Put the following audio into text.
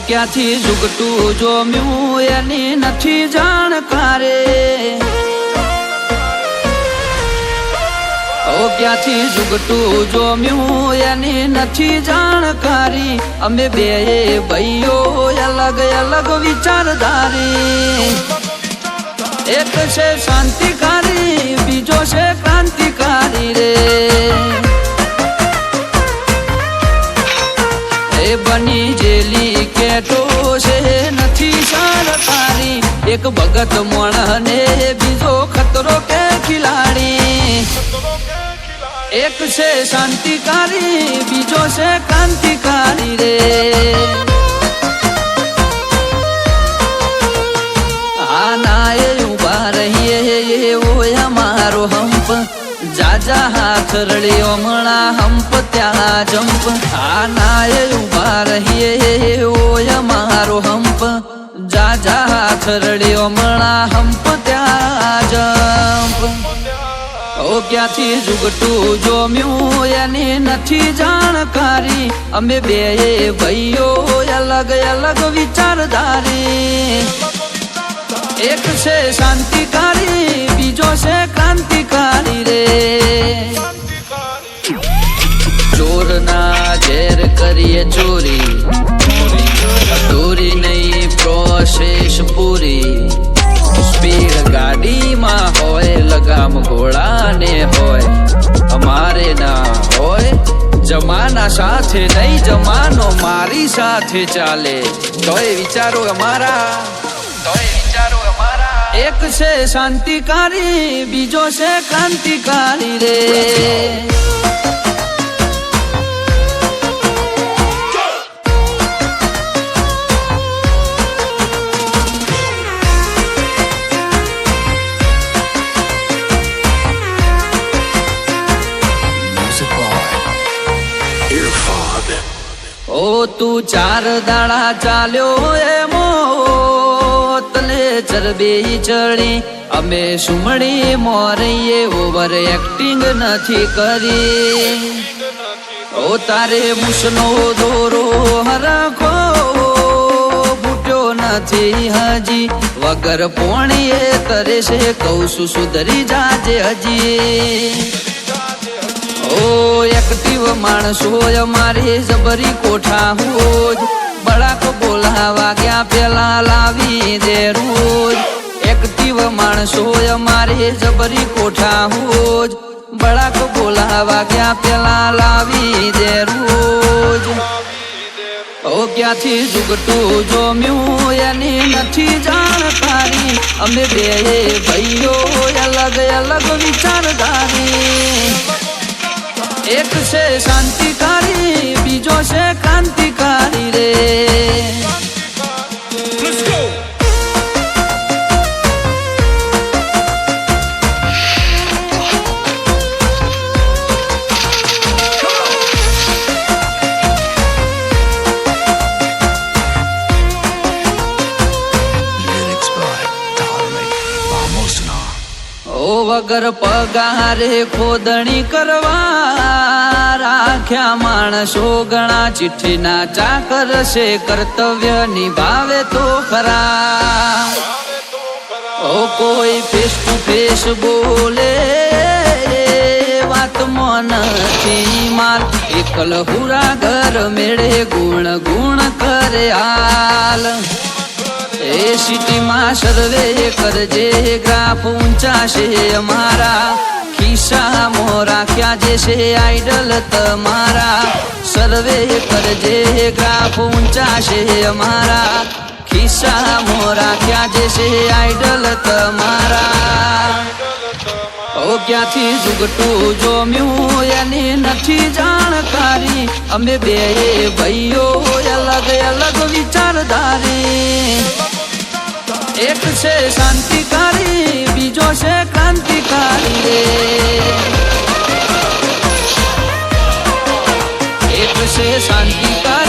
ક્યાંથી ઝુકટું જોમ્યું એની નથી જાણકારે ક્યાંથી ઝુકટું જોમ્યું એની નથી જાણકારી અમે બે ભાઈઓ અલગ અલગ વિચારધારી એક છે શાંતિકારી બીજો છે ક્રાંતિકારી રે એ બની જેલી કેટો છે નથી સરકારી એક ભગત મોણ ને બીજો ખતરો કે ખિલાડી એક છે શાંતિકારી બીજો છે ક્રાંતિકારી રે આના એ ઉભા રહીએ એવો અમારો હંપ જાજા હાથ રળ્યો હમણાં હંપ ત્યાં જંપ આના એ ઉભા રહીએ એવો અમારો હંપ જાજા હાથ રળ્યો હમણાં હંપ ત્યાં જંપ ક્યાંથી ઝુકટું જોમ્યું એની નથી જાણકારી અમે બે ભાઈઓ અલગ અલગ વિચારધારી એક છે શાંતિકારી બીજો છે ક્રાંતિકારી રે ચોરના ઘેર કરીએ ચોરી ચોરી નહીં પ્રોસેસ પૂરી સ્પીડ ગાડીમાં હોય લગામ ઘોડાને હોય અમારે ના હોય જમાના સાથે નહીં જમાનો મારી સાથે ચાલે તોય વિચારો અમારા એક છે શાંતિકારી બીજો છે ક્રાંતિકારી રે ઓ તું ચાર દાડા ચાલ્યો એમો તને ચરબી ચડી અમે સુમડી મોરીએ ઓવર એક્ટિંગ નથી કરી ઓ તારે મુસનો દોરો હરખો ફૂટ્યો નથી હજી વગર પોણીએ કરે છે કહું છું સુધરી જાજે હજી ઓ એક્ટિવ માણસો અમારે જબરી કોઠા હોજ બળાક બોલાવા ગયા પેલા લાવી દે રોજ એક્ટિવ માણસો અમારે જબરી કોઠા હોજ બળાક બોલાવા ગયા પેલા લાવી દે રોજ ક્યાંથી ઝુકટું જોમ્યું એની નથી જાણકારી અમે બે ભાઈઓ અલગ અલગ વિચારધારી એક છે શાંતિકારી બીજો છે ક્રાંતિકારી રે વગર પગારે ખોદણી કરવા રાખ્યા માણસો ઘણા ચિઠ્ઠીના ચાકર છે કર્તવ્ય નિભાવે તો ખરા ઓ કોઈ ફેસ ટુ ફેસ બોલે વાતમાં નથી માર એકલ હુરા ઘર મેળે ગુણ ગુણ કરે હાલ એ સિટીમાં સર્વે કરજે ગ્રાફ ઊંચા છે અમારા ખિસ્સામાં રાખ્યા જે છે આઈડલ તમારા સર્વે કરજે ગ્રાફ ઊંચા છે અમારા ખિસ્સામાં રાખ્યા જે છે આઈડલ તમારા ક્યાંથી ઝુકટું જોમ્યું એની નથી જાણકારી અમે બે ભાઈઓ અલગ અલગ વિચારધારી એક છે શાંતિકારી બીજો છે ક્રાંતિકારી રે એક છે શાંતિકારી